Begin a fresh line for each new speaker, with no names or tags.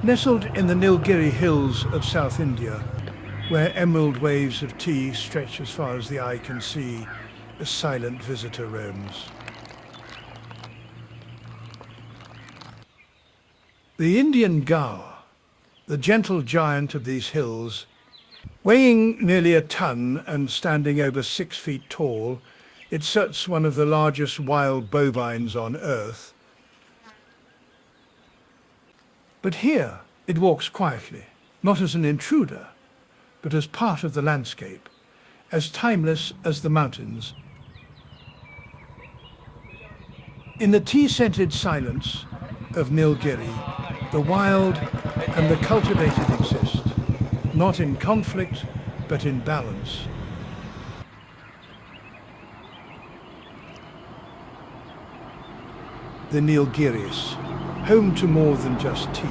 Nestled in the Nilgiri hills of South India, where emerald waves of tea stretch as far as the eye can see, a silent visitor roams. The Indian gaur, the gentle giant of these hills, weighing nearly a ton and standing over 6 feet tall, it sits one of the largest wild bovines on earth. But here it walks quietly, not as an intruder, but as part of the landscape, as timeless as the mountains. In the tea-scented silence of Nilgiri, the wild and the cultivated exist, not in conflict, but in balance. The Nilgiris, home to more than just tea.